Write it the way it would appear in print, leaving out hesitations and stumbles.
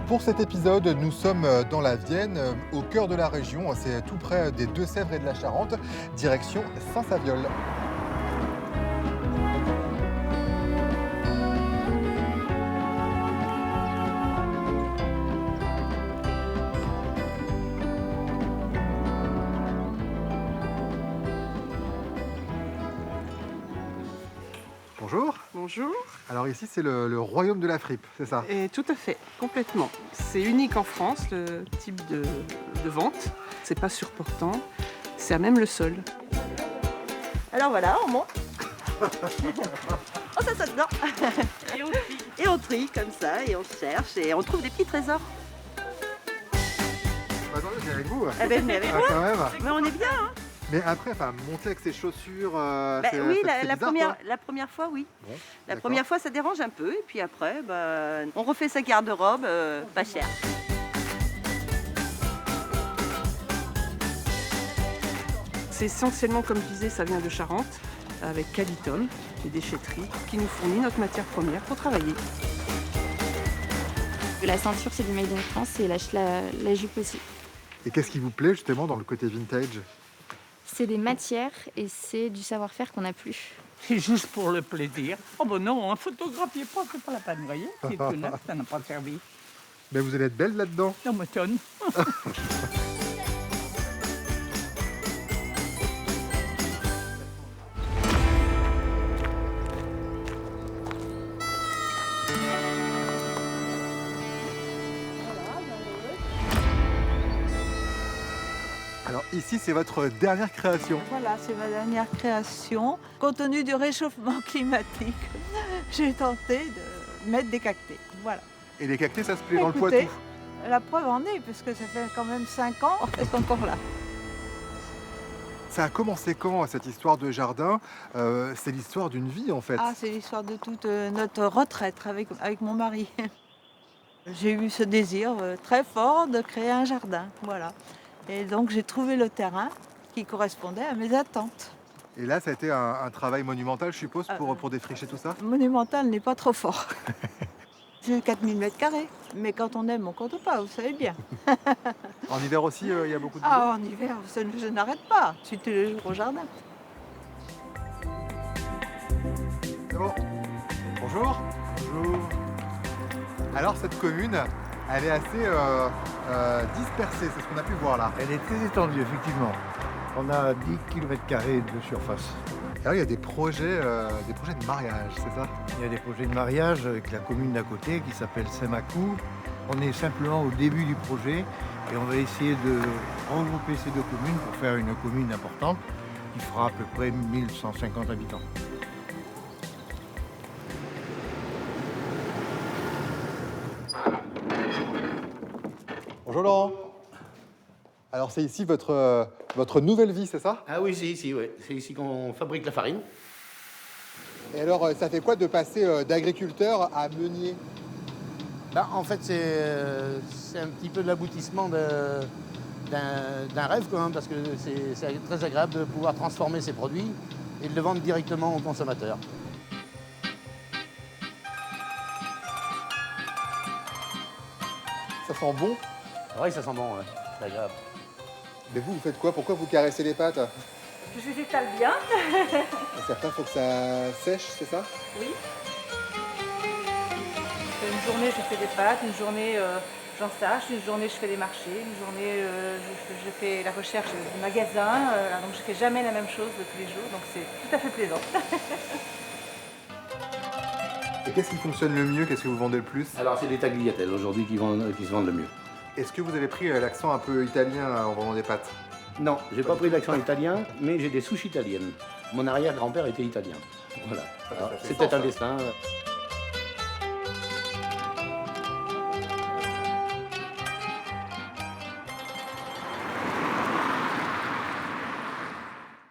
Pour cet épisode, nous sommes dans la Vienne, au cœur de la région. C'est tout près des Deux-Sèvres et de la Charente, direction Saint-Saviol. Bonjour. Bonjour. Alors ici, c'est le royaume de la fripe, c'est ça? Et tout à fait, complètement. C'est unique en France, le type de vente. C'est pas surportant, c'est à même le sol. Alors voilà, on monte. Oh, ça saute bien. Et on trie. Et on trie comme ça, et on cherche, et on trouve des petits trésors. Attendez, j'ai avec vous. Eh ben, venez avec Ah, moi. quand même. Mais on est bien, hein. Mais après, monter avec ses chaussures, Ben oui, c'est la bizarre, première, quoi. la première fois, oui. Bon, La d'accord. première fois, ça dérange un peu, et puis après, on refait sa garde-robe, pas cher. C'est essentiellement, comme je disais, ça vient de Charente, avec Calitum, les déchetteries, qui nous fournit notre matière première pour travailler. La ceinture, c'est du Made in France et la jupe aussi. Et qu'est-ce qui vous plaît justement dans le côté vintage? C'est des matières et c'est du savoir-faire qu'on n'a plus. C'est juste pour le plaisir. Oh ben non, un photographiez pas, c'est pas la peine, vous voyez. C'est tout neuf, ça n'a pas servi. Mais vous allez être belle là-dedans. Non, m'étonne. Alors ici, c'est votre dernière création. Voilà, c'est ma dernière création. Compte tenu du réchauffement climatique, j'ai tenté de mettre des cactés. Voilà. Et les cactés, ça se plaît dans le Écoutez, Poitou. la preuve en est, puisque ça fait quand même 5 ans, on est encore là. Ça a commencé quand, cette histoire de jardin? C'est l'histoire d'une vie, en fait. Ah, c'est l'histoire de toute notre retraite avec mon mari. J'ai eu ce désir très fort de créer un jardin. Voilà. Et donc j'ai trouvé le terrain qui correspondait à mes attentes. Et là, ça a été un travail monumental, je suppose, pour défricher tout ça? Monumental n'est pas trop fort. J'ai 4000 mètres carrés. Mais quand on aime, on compte pas, vous savez bien. En hiver aussi, il y a beaucoup de boulot? Ah, en hiver, je n'arrête pas. Je suis tous les jours au jardin. C'est bon. Bonjour. Bonjour. Alors, cette commune, elle est assez dispersée, c'est ce qu'on a pu voir là. Elle est très étendue, effectivement. On a 10 km² de surface. Alors, il y a des projets de mariage, c'est ça? Il y a des projets de mariage avec la commune d'à côté qui s'appelle Semacou. On est simplement au début du projet et on va essayer de regrouper ces deux communes pour faire une commune importante qui fera à peu près 1150 habitants. Bonjour Laurent. Alors, c'est ici votre nouvelle vie, c'est ça? Ah oui, c'est ici, ouais. C'est ici qu'on fabrique la farine. Et alors, ça fait quoi de passer d'agriculteur à meunier? En fait, c'est un petit peu l'aboutissement d'un rêve quand même, parce que c'est très agréable de pouvoir transformer ses produits et de le vendre directement aux consommateurs. Ça sent bon. Ah oui, ça sent bon, ouais. C'est agréable. Mais vous faites quoi? Pourquoi vous caressez les pâtes? Je les étale bien. Certains, il faut que ça sèche, c'est ça? Oui. Une journée, je fais des pâtes, une journée, j'en sache, une journée, je fais des marchés, une journée, je fais la recherche du magasin. Donc, je ne fais jamais la même chose de tous les jours, donc c'est tout à fait plaisant. Et qu'est-ce qui fonctionne le mieux? Qu'est-ce que vous vendez le plus? Alors, c'est les tagliatelles aujourd'hui qui se vendent le mieux. Est-ce que vous avez pris l'accent un peu italien en vendant des pâtes? Non, j'ai pas pris l'accent italien, mais j'ai des souches italiennes. Mon arrière-grand-père était italien. Voilà. Alors, ça fait c'est peut-être sens, un ça. destin.